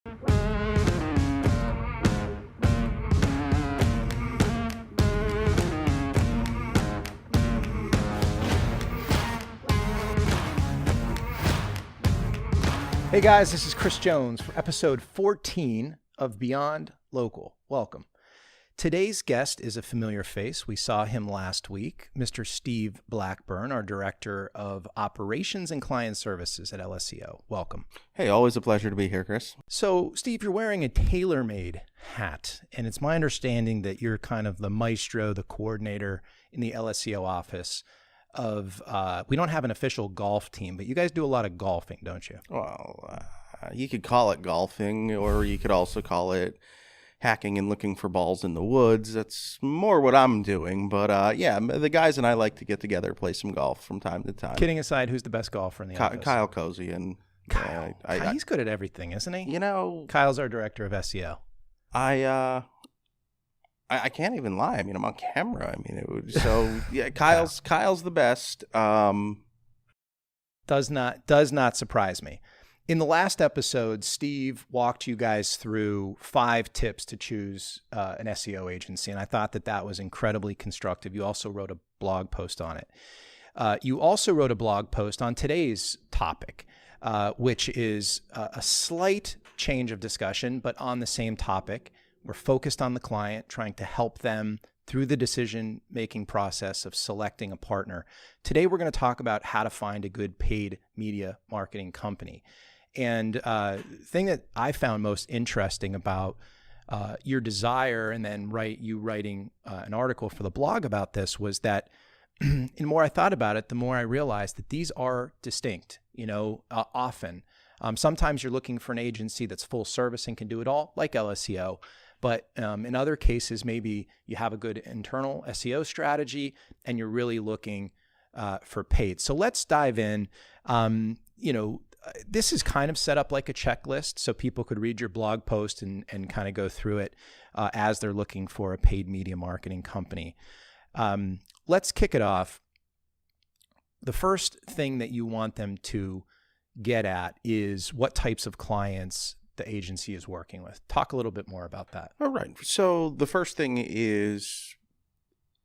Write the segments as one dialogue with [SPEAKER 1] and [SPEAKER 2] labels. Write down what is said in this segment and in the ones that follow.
[SPEAKER 1] Hey guys, this is Chris Jones for episode 14 of Beyond Local. Welcome. Today's guest is a familiar face. We saw him last week, Mr. Steve Blackburn, our Director of Operations and Client Services at LSEO. Welcome.
[SPEAKER 2] Hey, always a pleasure to be here, Chris.
[SPEAKER 1] So, Steve, you're wearing a tailor-made hat, and it's my understanding that you're kind of the maestro, the coordinator in the LSEO office of, we don't have an official golf team, but you guys do a lot of golfing, don't you?
[SPEAKER 2] Well, you could call it golfing, or you could also call it hacking and looking for balls in the woods. That's more what I'm doing. But yeah, the guys and I like to get together, play some golf from time to time.
[SPEAKER 1] Kidding aside, who's the best golfer in the office?
[SPEAKER 2] Kyle Cozy. And
[SPEAKER 1] Kyle. He's good at everything, isn't he?
[SPEAKER 2] You know,
[SPEAKER 1] Kyle's our Director of SEO.
[SPEAKER 2] I can't even lie. I mean, I'm on camera. I mean, so yeah, Kyle's the best.
[SPEAKER 1] Does not surprise me. In the last episode, Steve walked you guys through 5 tips to choose an SEO agency, and I thought that was incredibly constructive. You also wrote a blog post on it. You also wrote a blog post on today's topic, which is a slight change of discussion, but on the same topic. We're focused on the client, trying to help them through the decision-making process of selecting a partner. Today, we're going to talk about how to find a good paid media marketing company. And the thing that I found most interesting about your desire and then you writing an article for the blog about this was that the more I thought about it, the more I realized that these are distinct, often. Sometimes you're looking for an agency that's full service and can do it all, like LSEO. But in other cases, maybe you have a good internal SEO strategy and you're really looking for paid. So let's dive in. This is kind of set up like a checklist so people could read your blog post and kind of go through it as they're looking for a paid media marketing company. Let's kick it off. The first thing that you want them to get at is what types of clients the agency is working with. Talk a little bit more about that.
[SPEAKER 2] All right. So the first thing is,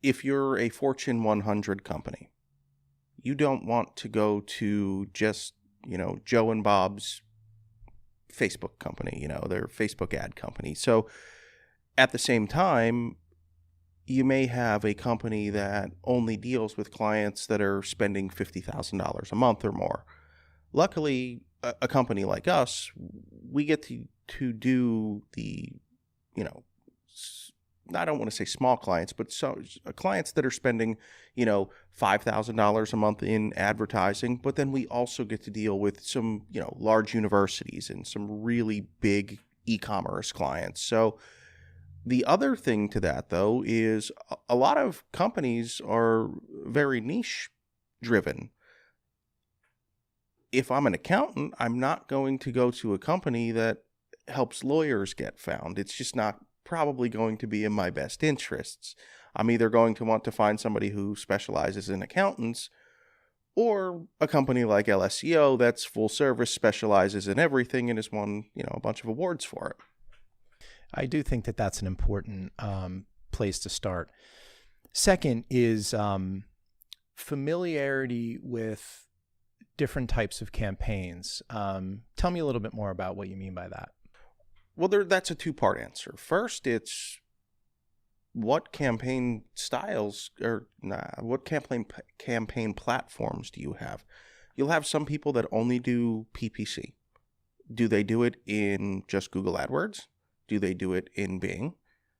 [SPEAKER 2] if you're a Fortune 100 company, you don't want to go to just, Joe and Bob's Facebook company, their Facebook ad company. So at the same time, you may have a company that only deals with clients that are spending $50,000 a month or more. Luckily, a company like us, we get to do the, I don't want to say small clients, but clients that are spending, $5,000 a month in advertising. But then we also get to deal with some, large universities and some really big e-commerce clients. So the other thing to that, though, is a lot of companies are very niche driven. If I'm an accountant, I'm not going to go to a company that helps lawyers get found. It's just not probably going to be in my best interests. I'm either going to want to find somebody who specializes in accountants, or a company like LSEO that's full service, specializes in everything, and has won, a bunch of awards for it.
[SPEAKER 1] I do think that that's an important place to start. Second is familiarity with different types of campaigns. Tell me a little bit more about what you mean by that.
[SPEAKER 2] Well, that's a 2-part answer. First, it's what campaign styles what campaign platforms do you have? You'll have some people that only do PPC. Do they do it in just Google AdWords? Do they do it in Bing?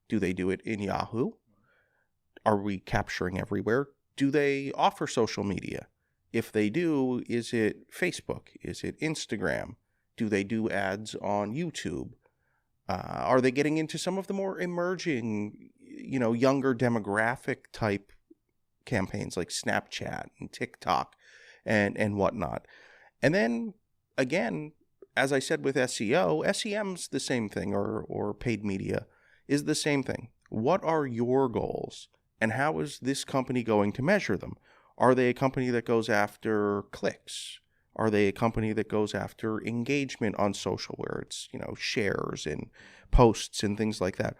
[SPEAKER 2] Do they do it in Yahoo? Are we capturing everywhere? Do they offer social media? If they do, is it Facebook? Is it Instagram? Do they do ads on YouTube? Are they getting into some of the more emerging, younger demographic type campaigns like Snapchat and TikTok and whatnot? And then, again, as I said with SEO, SEM's the same thing, or paid media is the same thing. What are your goals, and how is this company going to measure them? Are they a company that goes after clicks? Are they a company that goes after engagement on social, where it's, shares and posts and things like that?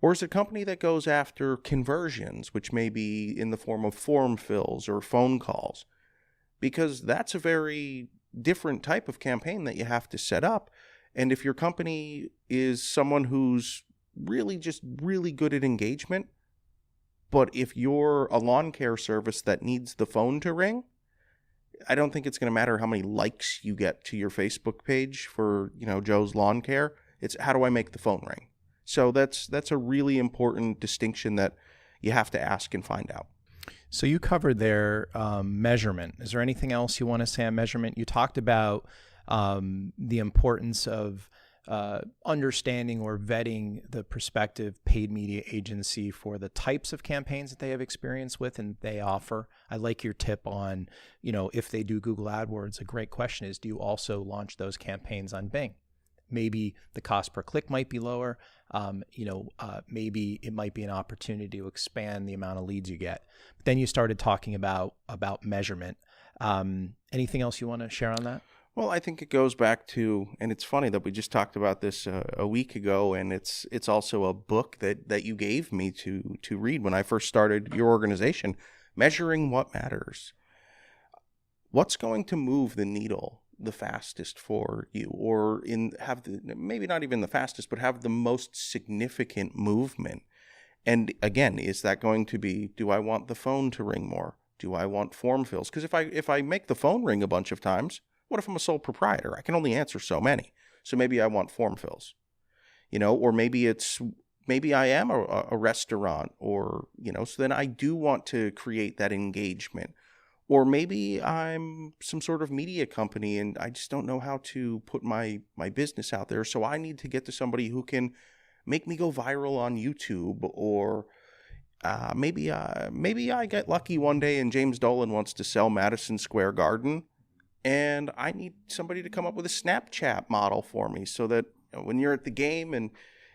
[SPEAKER 2] Or is it a company that goes after conversions, which may be in the form of form fills or phone calls? Because that's a very different type of campaign that you have to set up. And if your company is someone who's really just really good at engagement, but if you're a lawn care service that needs the phone to ring, I don't think it's going to matter how many likes you get to your Facebook page for, Joe's Lawn Care. It's how do I make the phone ring? So that's a really important distinction that you have to ask and find out.
[SPEAKER 1] So you covered their measurement. Is there anything else you want to say on measurement? You talked about the importance of understanding or vetting the prospective paid media agency for the types of campaigns that they have experience with and they offer. I like your tip on, if they do Google AdWords. A great question is, do you also launch those campaigns on Bing? Maybe the cost per click might be lower. Maybe it might be an opportunity to expand the amount of leads you get. But then you started talking about measurement. Anything else you want to share on that?
[SPEAKER 2] Well, I think it goes back to, and it's funny that we just talked about this a week ago, and it's also a book that you gave me to read when I first started your organization, Measuring What Matters. What's going to move the needle the fastest for you, or maybe not even the fastest, but have the most significant movement? And again, is that going to be, do I want the phone to ring more? Do I want form fills? Because if I make the phone ring a bunch of times, what if I'm a sole proprietor? I can only answer so many. So maybe I want form fills, or maybe I am a restaurant, or, so then I do want to create that engagement. Or maybe I'm some sort of media company and I just don't know how to put my business out there. So I need to get to somebody who can make me go viral on YouTube. Or maybe I get lucky one day and James Dolan wants to sell Madison Square Garden, and I need somebody to come up with a Snapchat model for me so that when you're at the game and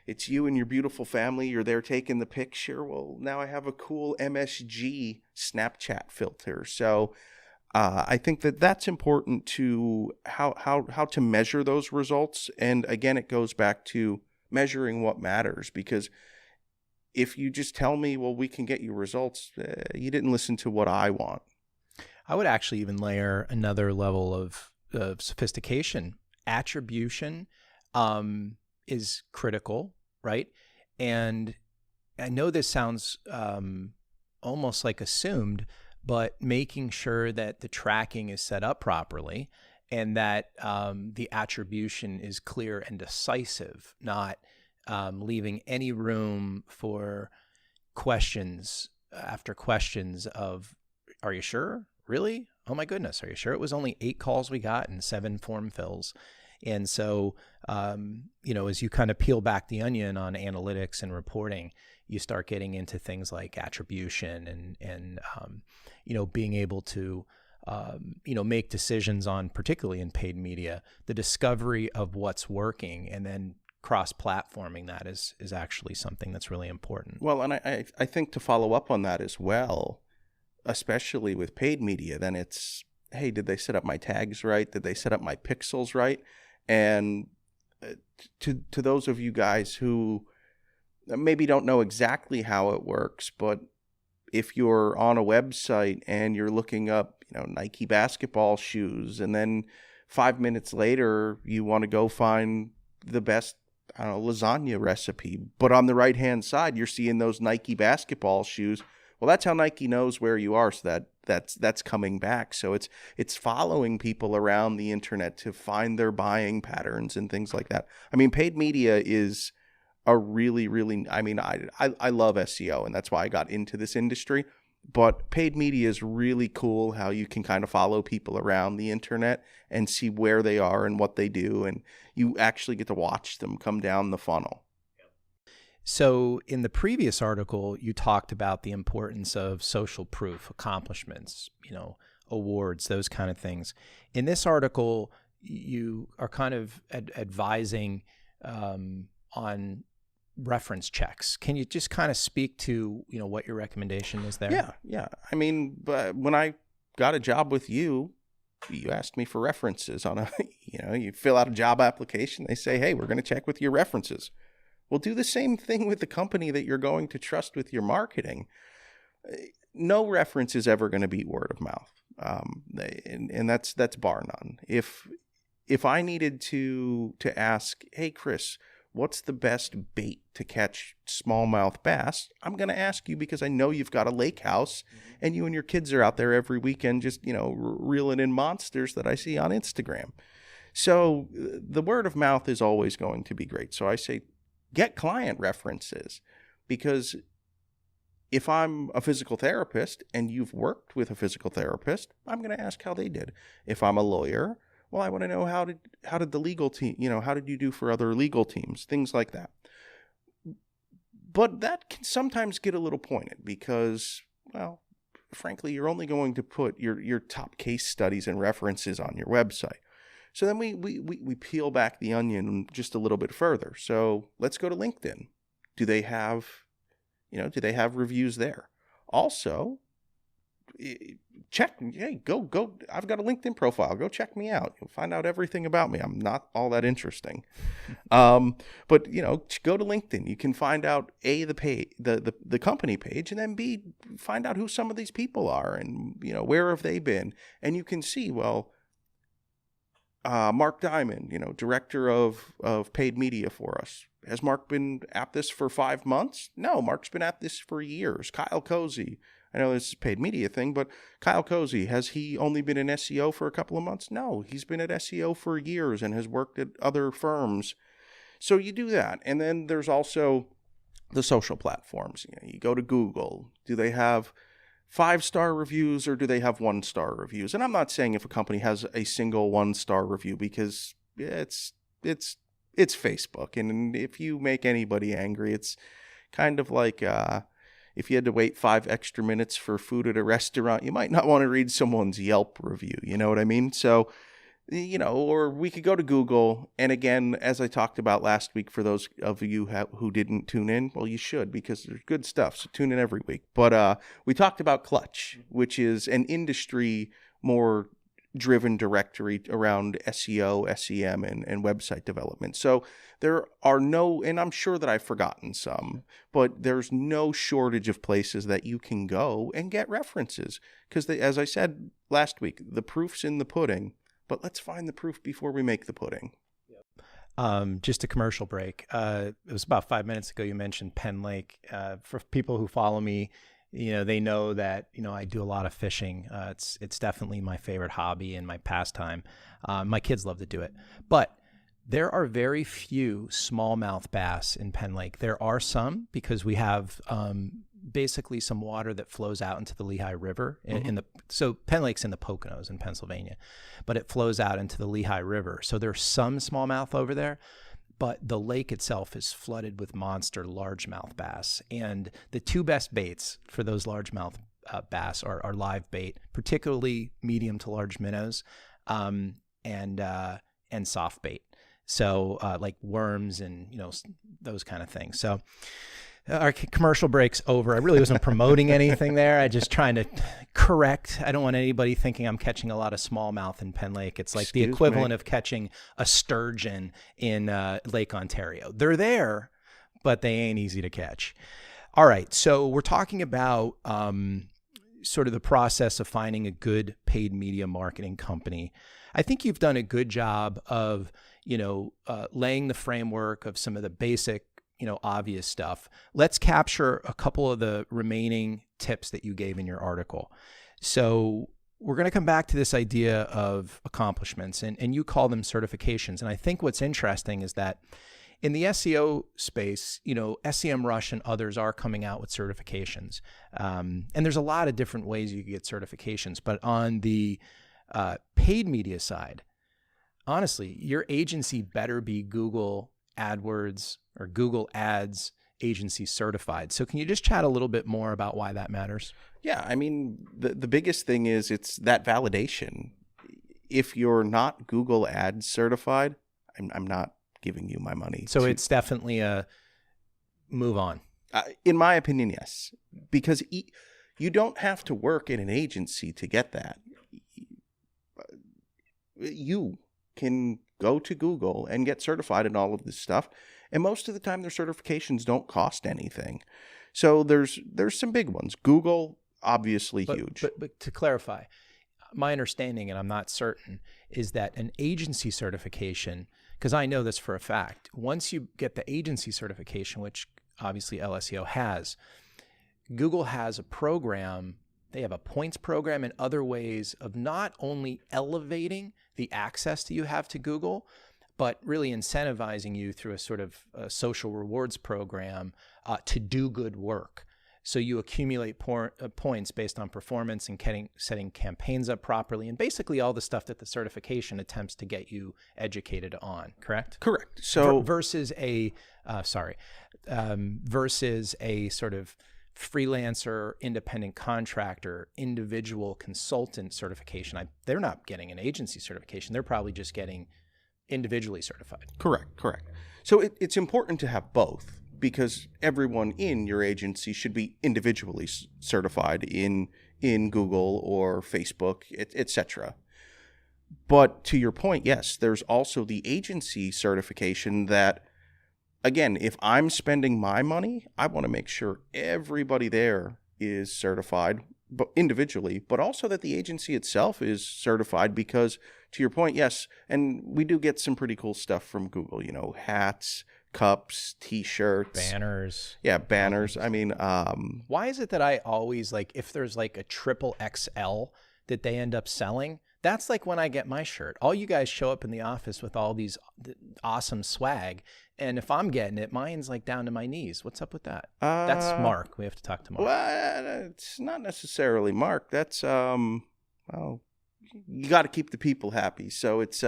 [SPEAKER 2] it's you and your beautiful family, you're there taking the picture. Well, now I have a cool MSG Snapchat filter. So I think that's important to how to measure those results. And again, it goes back to measuring what matters, because if you just tell me, well, we can get you results, you didn't listen to what I want.
[SPEAKER 1] I would actually even layer another level of sophistication. Attribution is critical, right? And I know this sounds almost like assumed, but making sure that the tracking is set up properly and that the attribution is clear and decisive, not leaving any room for questions after questions of, are you sure? Really? Oh my goodness. Are you sure it was only 8 calls we got and 7 form fills? And so, as you kind of peel back the onion on analytics and reporting, you start getting into things like attribution and being able to, make decisions on, particularly in paid media, the discovery of what's working and then cross-platforming that is actually something that's really important.
[SPEAKER 2] Well, and I think to follow up on that as well, especially with paid media, then it's, hey, did they set up my tags right? Did they set up my pixels right? And to those of you guys who maybe don't know exactly how it works, but if you're on a website and you're looking up, Nike basketball shoes, and then 5 minutes later you want to go find the best, lasagna recipe, but on the right-hand side you're seeing those Nike basketball shoes. Well, that's how Nike knows where you are, so that's coming back. So it's following people around the internet to find their buying patterns and things like that. I mean, paid media is a really, really, I love SEO, and that's why I got into this industry. But paid media is really cool how you can kind of follow people around the internet and see where they are and what they do, and you actually get to watch them come down the funnel.
[SPEAKER 1] So in the previous article, you talked about the importance of social proof, accomplishments, awards, those kind of things. In this article, you are kind of advising on reference checks. Can you just kind of speak to, what your recommendation is there?
[SPEAKER 2] Yeah. I mean, but when I got a job with you, you asked me for references on a, you fill out a job application. They say, hey, we're going to check with your references. Well, do the same thing with the company that you're going to trust with your marketing. No reference is ever going to beat word of mouth. And that's bar none. If I needed to ask, hey, Chris, what's the best bait to catch smallmouth bass? I'm going to ask you because I know you've got a lake house and you and your kids are out there every weekend just, reeling in monsters that I see on Instagram. So the word of mouth is always going to be great. So I say get client references, because if I'm a physical therapist and you've worked with a physical therapist, I'm going to ask how they did. If I'm a lawyer, well, I want to know how did the legal team, how did you do for other legal teams, things like that. But that can sometimes get a little pointed because, well, frankly, you're only going to put your top case studies and references on your website. So then we peel back the onion just a little bit further. So let's go to LinkedIn. Do they have reviews there? Also, check, hey, go. I've got a LinkedIn profile. Go check me out. You'll find out everything about me. I'm not all that interesting. But, go to LinkedIn. You can find out A, the company page, and then B, find out who some of these people are and, where have they been? And you can see, well, Mark Diamond, director of paid media for us. Has Mark been at this for 5 months? No, Mark's been at this for years. Kyle Cozy. I know this is a paid media thing, but Kyle Cozy, has he only been in SEO for a couple of months? No, he's been at SEO for years and has worked at other firms. So you do that. And then there's also the social platforms. You go to Google. Do they have 5-star reviews or do they have 1-star reviews? And I'm not saying if a company has a single 1-star review, because it's Facebook. And if you make anybody angry, it's kind of like if you had to wait 5 extra minutes for food at a restaurant, you might not want to read someone's Yelp review. You know what I mean? So, or we could go to Google. And again, as I talked about last week, for those of you who didn't tune in, well, you should, because there's good stuff. So tune in every week. But we talked about Clutch, which is an industry more driven directory around SEO, SEM, and website development. So there are no, and I'm sure that I've forgotten some, but there's no shortage of places that you can go and get references. Because as I said last week, the proof's in the pudding, but let's find the proof before we make the pudding.
[SPEAKER 1] Just a commercial break. It was about 5 minutes ago you mentioned Penn Lake. For people who follow me, they know that, I do a lot of fishing. It's definitely my favorite hobby and my pastime. My kids love to do it. But there are very few smallmouth bass in Penn Lake. There are some because we have basically some water that flows out into the Lehigh River. So Penn Lake's in the Poconos in Pennsylvania, but it flows out into the Lehigh River. So there's some smallmouth over there. But the lake itself is flooded with monster largemouth bass. And the two best baits for those largemouth bass are live bait, particularly medium to large minnows, and soft bait. So like worms and those kind of things. So our commercial break's over. I really wasn't promoting anything there. I just trying to correct. I don't want anybody thinking I'm catching a lot of smallmouth in Penn Lake. It's like the equivalent of catching a sturgeon in Lake Ontario. They're there, but they ain't easy to catch. All right, so we're talking about sort of the process of finding a good paid media marketing company. I think you've done a good job of, laying the framework of some of the basic, obvious stuff. Let's capture a couple of the remaining tips that you gave in your article. So we're going to come back to this idea of accomplishments, and you call them certifications. And I think what's interesting is that in the SEO space, SEMrush and others are coming out with certifications. And there's a lot of different ways you can get certifications. But on the paid media side, honestly, your agency better be Google AdWords or Google Ads agency certified. So can you just chat a little bit more about why that matters?
[SPEAKER 2] Yeah, I mean, the biggest thing is it's that validation. If you're not Google Ads certified, I'm not giving you my money.
[SPEAKER 1] So it's definitely a move on.
[SPEAKER 2] In my opinion, yes. Because you don't have to work in an agency to get that. you can go to Google and get certified in all of this stuff. And most of the time, their certifications don't cost anything. So there's some big ones. Google, obviously huge.
[SPEAKER 1] But to clarify, my understanding, and I'm not certain, is that an agency certification, because I know this for a fact, once you get the agency certification, which obviously LSEO has, Google has a program. They have a points program and other ways of not only elevating the access that you have to Google, but really incentivizing you through a sort of social rewards program to do good work. So you accumulate points based on performance and setting campaigns up properly, and basically all the stuff that the certification attempts to get you educated on. Correct?
[SPEAKER 2] Correct. So
[SPEAKER 1] versus a sort of freelancer, independent contractor, individual consultant certification. They're not getting an agency certification. They're probably just getting individually certified.
[SPEAKER 2] Correct. So it's important to have both, because everyone in your agency should be individually certified in Google or Facebook, etc. But to your point, yes, there's also the agency certification that, again, if I'm spending my money, I want to make sure everybody there is certified, but individually, but also that the agency itself is certified, because to your point, yes, and we do get some pretty cool stuff from Google, hats, cups, t-shirts,
[SPEAKER 1] banners.
[SPEAKER 2] Yeah, banners. I mean,
[SPEAKER 1] why is it that I always, like, if there's like a triple XL that they end up selling, that's like when I get my shirt. All you guys show up in the office with all these awesome swag, and if I'm getting it, mine's like down to my knees. What's up with that? That's Mark. We have to talk to Mark.
[SPEAKER 2] Well, it's not necessarily Mark. That's well, you got to keep the people happy. So it's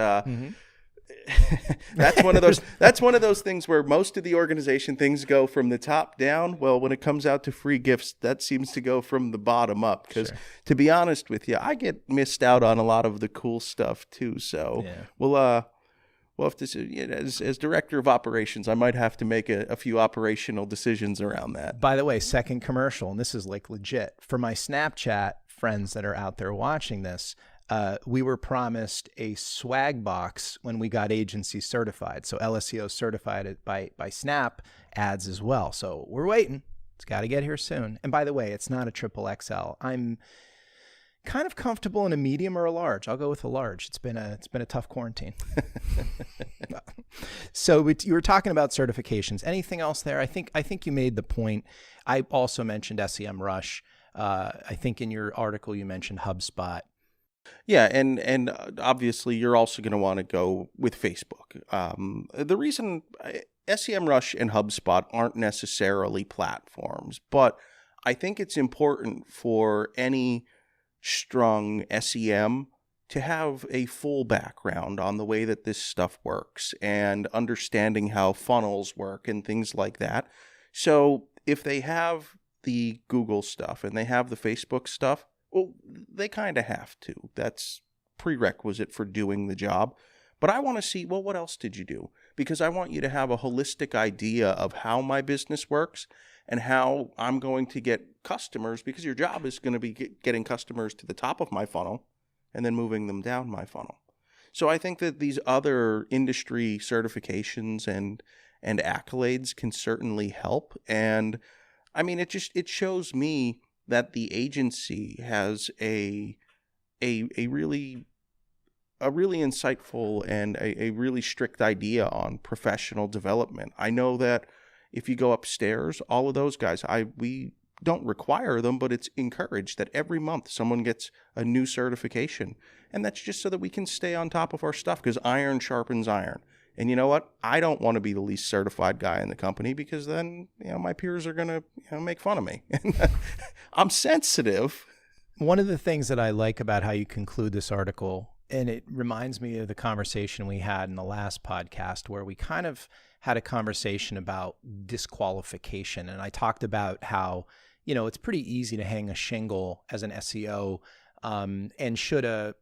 [SPEAKER 2] that's one of those things where most of the organization things go from the top down. Well, when it comes out to free gifts, that seems to go from the bottom up, because
[SPEAKER 1] Sure.
[SPEAKER 2] To be honest with you, I get missed out on a lot of the cool stuff too. So we'll have to, as director of operations, I might have to make a few operational decisions around that.
[SPEAKER 1] By the way, second commercial, and this is like legit for my Snapchat friends that are out there watching this. We were promised a swag box when we got agency certified. So LSEO certified it by Snap ads as well. So we're waiting. It's got to get here soon. And by the way, it's not a triple XL. I'm kind of comfortable in a medium or a large. I'll go with a large. It's been a tough quarantine. So you were talking about certifications. Anything else there? I think you made the point. I also mentioned SEMrush. I think in your article you mentioned HubSpot.
[SPEAKER 2] Yeah, and obviously you're also going to want to go with Facebook. The reason SEMrush and HubSpot aren't necessarily platforms, but I think it's important for any strong SEM to have a full background on the way that this stuff works and understanding how funnels work and things like that. So if they have the Google stuff and they have the Facebook stuff, well, they kind of have to. That's prerequisite for doing the job. But I want to see, well, what else did you do? Because I want you to have a holistic idea of how my business works and how I'm going to get customers, because your job is going to be getting customers to the top of my funnel and then moving them down my funnel. So I think that these other industry certifications and accolades can certainly help. And I mean, it shows me that the agency has a really insightful and a really strict idea on professional development. I know that if you go upstairs, all of those guys, we don't require them, but it's encouraged that every month someone gets a new certification. And that's just so that we can stay on top of our stuff, because iron sharpens iron. And you know what? I don't want to be the least certified guy in the company, because then, my peers are going to make fun of me. I'm sensitive.
[SPEAKER 1] One of the things that I like about how you conclude this article, and it reminds me of the conversation we had in the last podcast, where we kind of had a conversation about disqualification. And I talked about how, it's pretty easy to hang a shingle as an SEO, and should a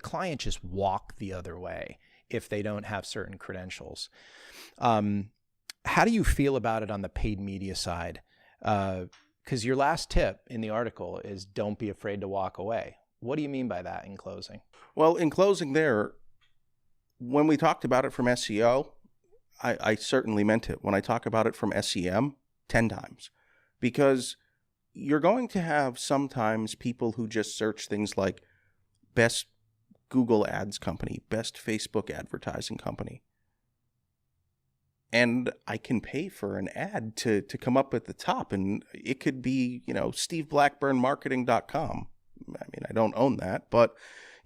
[SPEAKER 1] client just walk the other way if they don't have certain credentials. How do you feel about it on the paid media side? Because your last tip in the article is don't be afraid to walk away. What do you mean by that in closing?
[SPEAKER 2] Well, in closing there, when we talked about it from SEO, I certainly meant it. When I talk about it from SEM, 10 times. Because you're going to have sometimes people who just search things like best Google ads company, best Facebook advertising company. And I can pay for an ad to come up at the top. And it could be, steveblackburnmarketing.com. I mean, I don't own that, but,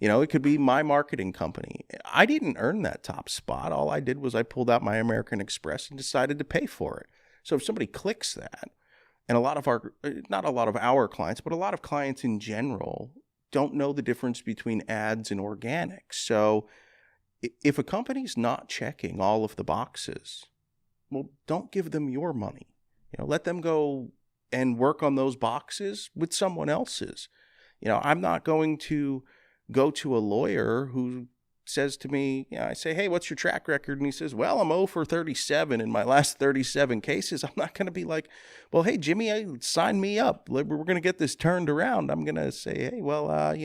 [SPEAKER 2] it could be my marketing company. I didn't earn that top spot. All I did was I pulled out my American Express and decided to pay for it. So if somebody clicks that, and not a lot of our clients, but a lot of clients in general don't know the difference between ads and organic. So if a company's not checking all of the boxes, well, don't give them your money. Let them go and work on those boxes with someone else's. I'm not going to go to a lawyer who says to me, I say, hey, what's your track record? And he says, well, I'm 0 for 37 in my last 37 cases. I'm not going to be like, well, hey, Jimmy, sign me up. We're going to get this turned around. I'm going to say, hey, well, I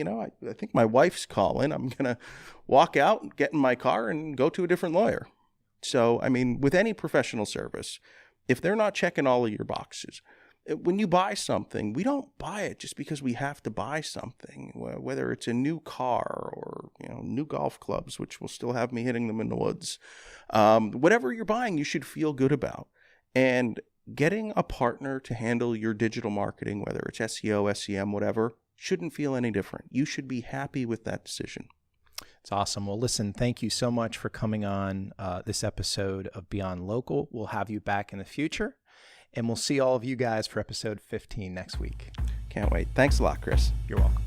[SPEAKER 2] think my wife's calling. I'm going to walk out, get in my car, and go to a different lawyer. So, I mean, with any professional service, if they're not checking all of your boxes, when you buy something, we don't buy it just because we have to buy something, whether it's a new car or, new golf clubs, which will still have me hitting them in the woods. Whatever you're buying, you should feel good about. And getting a partner to handle your digital marketing, whether it's SEO, SEM, whatever, shouldn't feel any different. You should be happy with that decision.
[SPEAKER 1] It's awesome. Well, listen, thank you so much for coming on this episode of Beyond Local. We'll have you back in the future. And we'll see all of you guys for episode 15 next week.
[SPEAKER 2] Can't wait. Thanks a lot, Chris.
[SPEAKER 1] You're welcome.